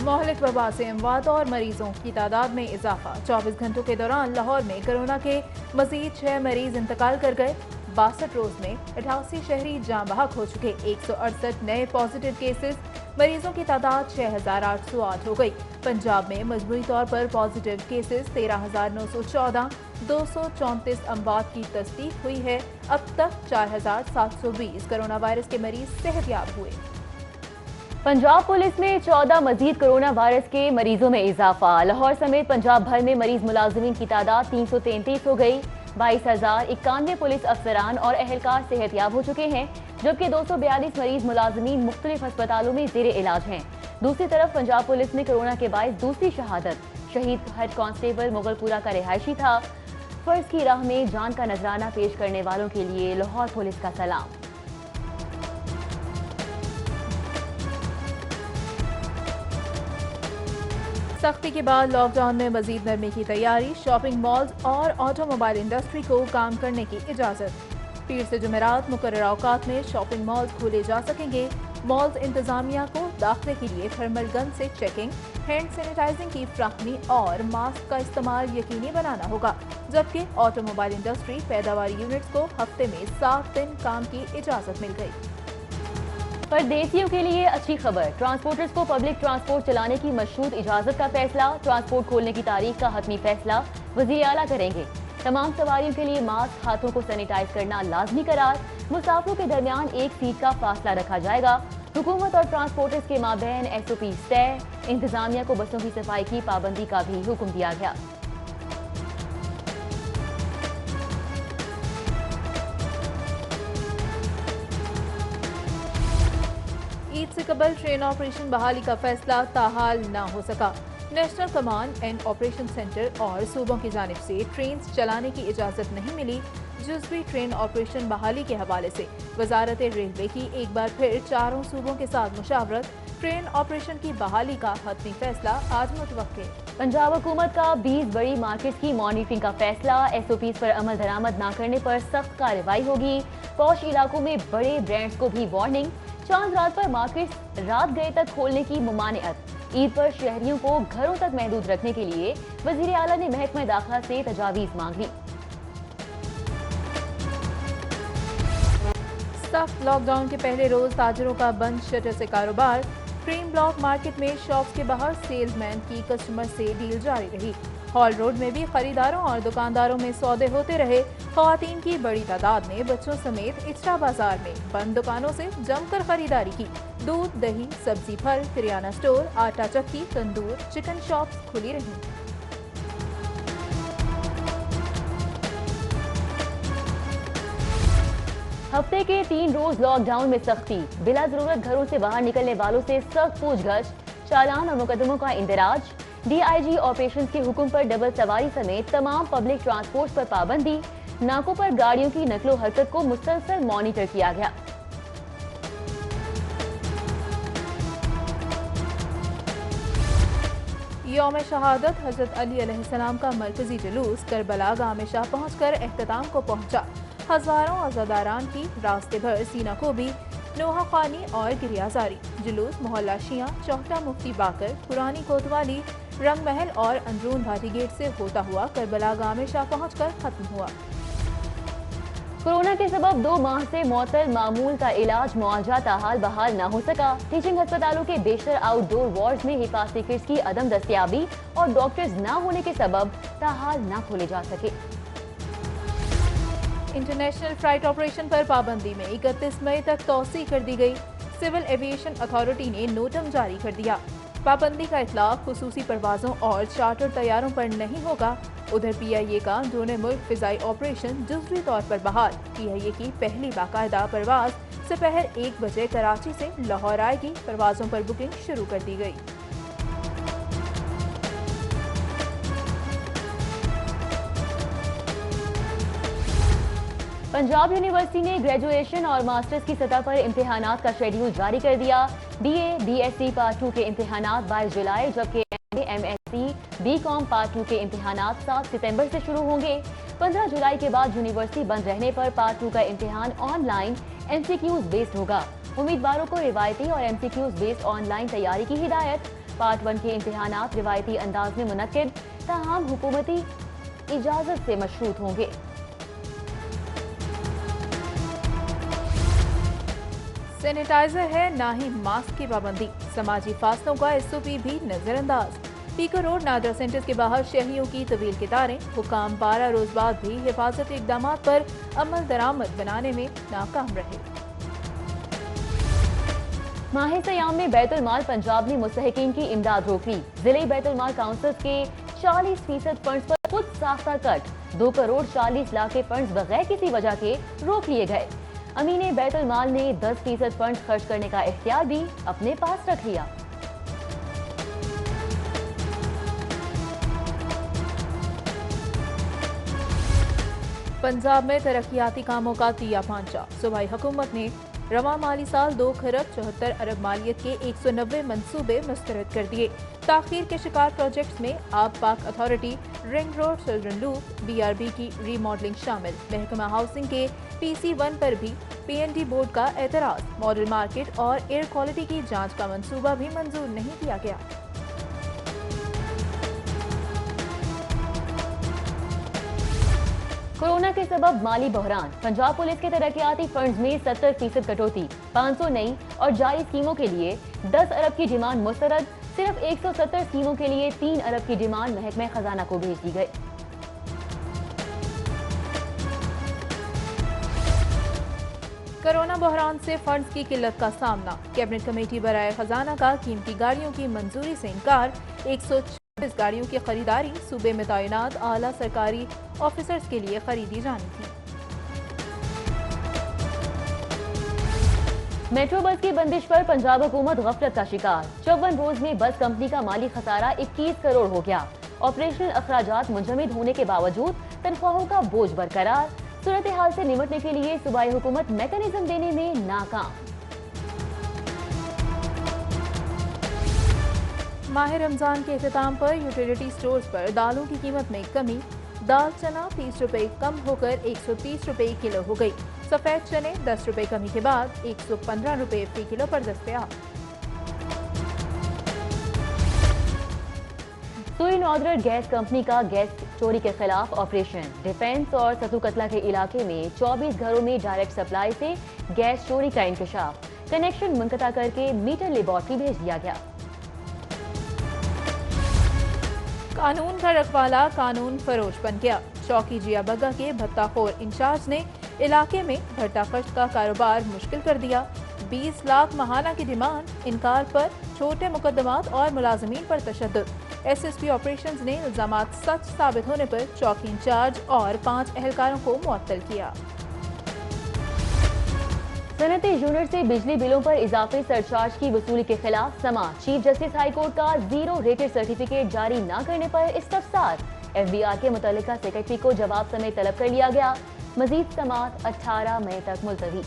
मोहलिक वबा से अमवात और मरीजों की तादाद में इजाफा। 24 घंटों के दौरान लाहौर में कोरोना के मजीद 6 मरीज इंतकाल कर गए। 62 रोज में 88 शहरी जाँ बहक हो चुके। 168 नए पॉजिटिव केसेस। मरीजों की तादाद 6,808 हो गई। पंजाब में मजमूई तौर पर पॉजिटिव केसेस 13,914। 234 अमवात की तस्दीक हुई है। अब तक 4,720 कोरोना वायरस के मरीज सेहतयाब हुए। पंजाब पुलिस में 14 मजीद कोरोना वायरस के मरीजों में इजाफा। लाहौर समेत पंजाब भर में मरीज मुलाजिमीन की तादाद 333 हो गई। 22,091 पुलिस अफसरान और अहलकार सेहतयाब हो चुके हैं, जबकि 242 मरीज मुलाजिमीन मुख्तलिफ अस्पतालों में जेर इलाज हैं। दूसरी तरफ पंजाब पुलिस में कोरोना के बायस दूसरी शहादत। शहीद हेड कांस्टेबल मुगलपुरा का रिहायशी था। फर्ज की राह में जान का नजराना पेश करने वालों के लिए लाहौर पुलिस का सलाम। सख्ती के बाद लॉकडाउन में मजीद नरमी की तैयारी। शॉपिंग मॉल्स और ऑटोमोबाइल इंडस्ट्री को काम करने की इजाजत। पीर से जुमेरात मुकर्रर औकात में शॉपिंग मॉल्स खोले जा सकेंगे। मॉल्स इंतजामिया को दाखिले के लिए थर्मल गन से चेकिंग, हैंड सैनिटाइजिंग की फ्राहमी और मास्क का इस्तेमाल यकीनी बनाना होगा। जबकि ऑटोमोबाइल इंडस्ट्री पैदावारी यूनिट्स को हफ्ते में 7 दिन काम की इजाजत मिल गई। परदेसियों के लिए अच्छी खबर। ट्रांसपोर्टर्स को पब्लिक ट्रांसपोर्ट चलाने की मशरूत इजाजत का फैसला। ट्रांसपोर्ट खोलने की तारीख का हतमी फैसला वज़ीर आला करेंगे। तमाम सवारियों के लिए मास्क, हाथों को सैनिटाइज करना लाजमी करार। मुसाफिरों के दरमियान एक सीट का फासला रखा जाएगा। हुकूमत और ट्रांसपोर्टर्स के माबैन SOP तय। इंतजामिया को बसों की सफाई की पाबंदी का भी हुक्म दिया गया। ईद से कबल ट्रेन ऑपरेशन बहाली का फैसला ताहाल न हो सका। National command and operation centre और सूबों की जानिब से ट्रेन चलाने की इजाजत नहीं मिली। जुज़वी ट्रेन ऑपरेशन बहाली के हवाले से वजारत रेलवे की एक बार फिर चारों सूबों के साथ मुशावरत। ट्रेन ऑपरेशन की बहाली का हतमी फैसला आज मुतवक्के। पंजाब हुकूमत का 20 बड़ी मार्केट्स की मॉनिटरिंग का फैसला। SOPs पर अमल दरामद न करने पर सख्त कार्रवाई होगी। पौश इलाकों में बड़े ब्रांड्स को भी वार्निंग। चांद रात पर मार्केट्स रात गए तक खोलने की मुमानियत। ईद पर शहरियों को घरों तक महदूद रखने के लिए वजीर आला ने महकमा दाखिला से तजावीज मांग ली। सख्त लॉकडाउन के पहले रोज ताजरों का बंद शटर से कारोबार। क्रीम ब्लॉक मार्केट में शॉप्स के बाहर सेल्समैन की कस्टमर से डील जारी रही। हॉल रोड में भी खरीदारों और दुकानदारों में सौदे होते रहे। खवातीन की बड़ी तादाद ने बच्चों समेत इचरा बाजार में बंद दुकानों से जमकर खरीदारी की। दूध, दही, सब्जी, फल, किराना स्टोर, आटा चक्की, तंदूर, चिकन शॉप्स खुली रहीं। हफ्ते के 3 रोज लॉकडाउन में सख्ती। बिला जरूरत घरों से बाहर निकलने वालों से सख्त पूछगछ, चालान और मुकदमों का इंदराज। DIG ऑपरेशंस के हुक्म पर डबल सवारी समेत तमाम पब्लिक ट्रांसपोर्ट पर पाबंदी। नाकों पर गाड़ियों की नकलो हरकत को मुसलसल मॉनिटर किया गया। यौम शहादत हजरत अली अलैहिस्सलाम का मरकजी जुलूस करबला गाह में शाह पहुंचकर एख्तिताम को पहुंचा। हजारों अज़ादारान की रास्ते भर सीना को भी नोहा खानी और गिरियाजारी। जुलूस मोहल्ला शिया, चौहटा मुफ्ती बाकर, पुरानी कोतवाली, रंग महल और अंदरून भाटी गेट से होता हुआ करबला गाह में शाह पहुंचकर खत्म हुआ। कोरोना के सबब 2 माह से मुअत्तल मामूल का इलाज मुआवजा ताहाल बहाल न हो सका। टीचिंग अस्पतालों के बेशतर आउटडोर वार्ड्स में हिफाजती किट्स की अदम दस्तियाबी और डॉक्टर्स न होने के सबब ताहाल न खोले जा सके। इंटरनेशनल फ्लाइट ऑपरेशन पर पाबंदी में 31 मई तक तौसी कर दी गई। सिविल एविएशन अथॉरिटी ने नोटम जारी कर दिया। पाबंदी का इतलाक खुसूसी परवाजों और चार्टर तैयारों पर नहीं होगा। उधर PIA का अंदरूनी मुल्क फिजाई ऑपरेशन जुज़वी तौर पर बहाल। PIA की पहली बाकायदा परवाज दोपहर 1 बजे कराची से लाहौर आएगी। परवाजों पर बुकिंग शुरू कर दी गई। पंजाब यूनिवर्सिटी ने ग्रेजुएशन और मास्टर्स की सतह पर इम्तिहानात का शेड्यूल जारी कर दिया। BA BSc पार्ट 2 के इम्तिहानात 22 जुलाई, जबकि MA MSc BCom पार्ट 2 के इम्तिहानात 7 सितंबर से शुरू होंगे। 15 जुलाई के बाद यूनिवर्सिटी बंद रहने पर पार्ट 2 का इम्तिहान ऑनलाइन MCQs बेस्ड होगा। उम्मीदवारों को रिवायती और MCQs बेस्ड ऑनलाइन तैयारी की हिदायत। पार्ट 1 के इम्तिहानात रिवायती अंदाज में मुनक्किद, ताहम हुकूमती इजाजत से मशरूत होंगे। सैनिटाइजर है ना ही मास्क की पाबंदी, समाजी फासलों का एसओपी भी नजरअंदाज। पीको रोड नादरा सेंटर के बाहर शहरियों की तवील कतारें, हुकाम 12 रोज बाद भी हिफाजती इकदाम पर अमल दरामद बनाने में नाकाम रहे। माह सयाम में बैतुल माल पंजाब ने मुस्तहिकीन की इमदाद रोक ली। जिले बैतुल माल काउंसिल के 40% फंड्स पर खुद साख्ता कट, 2 करोड़ 40 लाख के फंड्स बगैर किसी वजह के रोक लिए गए। अमीने बैतुल माल ने 10% फंड खर्च करने का इख्तियार भी अपने पास रख लिया। पंजाब में तरक्याती कामों का तिया पांचा, सूबाई हुकूमत ने रवा माली साल 2 खरब 74 अरब मालियत के 190 मंसूबे मुस्तरद कर दिए। ताखीर के शिकार प्रोजेक्ट्स में आब पाक authority, ring road, children loop, BRB की रीमॉडलिंग शामिल। महकमा हाउसिंग के PC1 पर भी PND बोर्ड का एतराज। मॉडल मार्केट और एयर क्वालिटी की जांच का मंसूबा भी मंजूर नहीं किया गया। कोरोना के सबब माली बहरान, पंजाब पुलिस के तरक्याती फंड्स में 70% कटौती, 500 नई और जारी स्कीमों के लिए 10 अरब की डिमांड मुस्तरद, सिर्फ 170 स्कीमों के लिए 3 अरब की डिमांड महकमे खजाना को भेज दी गई। कोरोना बहरान से फंड्स की किल्लत का सामना, कैबिनेट कमेटी बराए खजाना का कीमती गाड़ियों की मंजूरी से इनकार। 126 गाड़ियों की खरीदारी सूबे में तैनात आला सरकारी ऑफिसर्स के लिए खरीदी जानी थी। मेट्रो बस की बंदिश पर पंजाब हुकूमत गफलत का शिकार, 54 रोज में बस कंपनी का माली खसारा 21 करोड़ हो गया। ऑपरेशनल अखराजात मुंजमद होने के बावजूद तनख्वाहों का बोझ बरकरार, सूरत हाल से निपटने के लिए सूबाई हुकूमत मैकेनिज्म देने में नाकाम। माह रमजान के अख्ताम पर यूटिलिटी स्टोर्स पर दालों की कीमत में कमी। दाल चना 30 रुपए कम होकर 130 रुपए किलो हो गई। सफेद चने 10 रुपए कमी के बाद 115 रुपए फी किलो पर दस्तयाब। सूरी नॉर्दर्न गैस कंपनी का गैस चोरी के खिलाफ ऑपरेशन, डिफेंस और सतू कतला के इलाके में 24 घरों में डायरेक्ट सप्लाई से गैस चोरी का इंकशाफ, कनेक्शन मुनक़ता करके मीटर लेबॉर्ट्री भेज दिया गया। कानून का रखवाला कानून फरोश बन गया। चौकी जिया बग्गा के भत्ताखोर इंचार्ज ने इलाके में भट्टा फर्श का कारोबार मुश्किल कर दिया। 20 लाख महाना की डिमांड, इनकार पर छोटे मुकदमात और मुलाजमीन पर तशद्दुद। SSP ऑपरेशंस ने इल्जामात सच साबित होने पर चौकी इंचार्ज और 5 एहलकारों को मुअत्तल किया। सनती यूनिट से बिजली बिलों पर इजाफी सरचार्ज की वसूली के खिलाफ समा, चीफ जस्टिस हाई कोर्ट का 0 रेटेड सर्टिफिकेट जारी न करने पर इस्तफसार। FBR के मुतल्लिका सेक्रेटरी को जवाब समेत तलब कर लिया गया। मजीद समात 18 मई तक मुलतवी।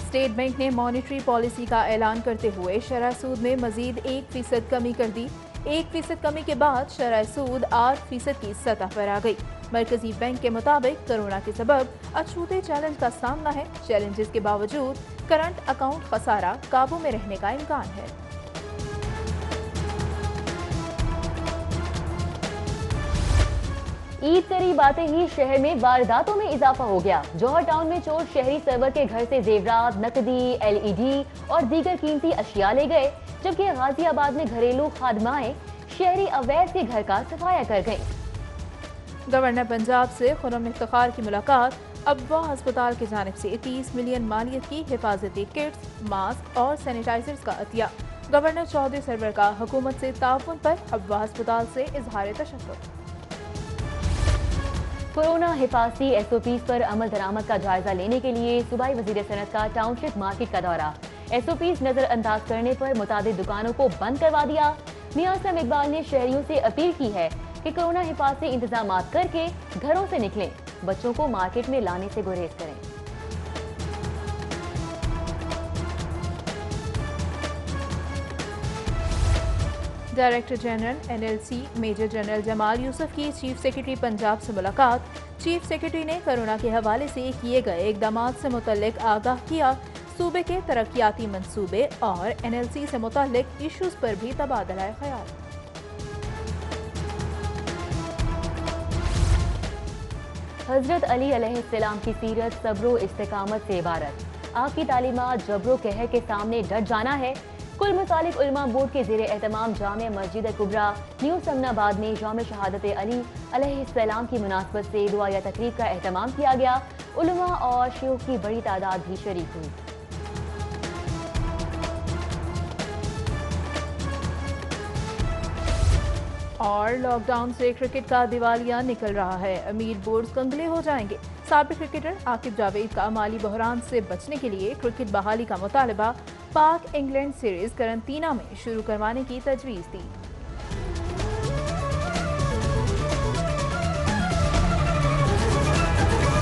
स्टेट बैंक ने मॉनेटरी पॉलिसी का ऐलान करते हुए शरह सूद में मजीद 1% कमी कर दी। 1% कमी के बाद शरह सूद 8% की सतह पर आ गई। मरकजी बैंक के मुताबिक कोरोना के सबब अछूते चैलेंज का सामना है। चैलेंजेस के बावजूद करंट अकाउंट खसारा काबू में रहने का इम्कान है। ईद करीब आते ही शहर में वारदातों में इजाफा हो गया। जौहर टाउन में चोर शहरी सर्वर के घर से जेवरात, नकदी, LED और दीगर कीमती अशिया ले गए, जबकि गाजियाबाद में घरेलू खादमाएं शहरी अवैध के घर का सफाया कर गईं। गवर्नर पंजाब से खुर्रम इफ्तिखार की मुलाकात। अबवा अस्पताल की जानिब से 30 मिलियन मालियत की हिफाजती किट्स, मास्क और सैनिटाइजर्स का अतिया। गवर्नर चौधरी सरवर का हुकूमत से ताउन पर अबवा अस्पताल से इजहार तशक्कुर। कोरोना हिफाजती SOPs पर अमल दरामद का जायजा लेने के लिए सूबाई वजीर सनत का टाउनशिप मार्केट का दौरा। SOPs नजरअंदाज करने पर मुतादिद दुकानों को बंद करवा दिया। मियां असलम इकबाल ने शहरियों से अपील की है कि कोरोना हिफाजती इंतजाम करके घरों से निकलें, बच्चों को मार्केट में लाने से गुरेज करें। Director general NLC major general Jamal Yusuf की चीफ सेक्रेटरी पंजाब से मुलाकात। चीफ सेक्रेटरी ने कोरोना के हवाले से किए गए इकदाम से मुतल्लिक आगाह किया। सूबे के तरक्याती मंसूबे और NLC से मुतल्लिक इशूज पर भी तबादला ख्याल। हजरत अली अलैहिस्सलाम की सीरत सब्रो इस्तिकामत से इबारत। आपकी तालीमात जबरो कहर के सामने डट जाना है। कुल मुतालिक उलमा बोर्ड के ज़ेरे एहतमाम जामे मस्जिद कुबरा न्यू समनाबाद में जामे शहादत अली अलैहिस्सलाम की मुनासबत से दुआ या तकरीब का एहतमाम किया गया। उलमा और शयूख की बड़ी तादाद भी शरीक हुई। और लॉकडाउन से क्रिकेट का दिवालिया निकल रहा है। अमीर बोर्ड कंगले हो जाएंगे। साबिक क्रिकेटर आकिब जावेद का माली बहरान से बचने के लिए क्रिकेट बहाली का मुतालबा। पाक इंग्लैंड सीरीज करंतना में शुरू करवाने की तजवीज़ दी।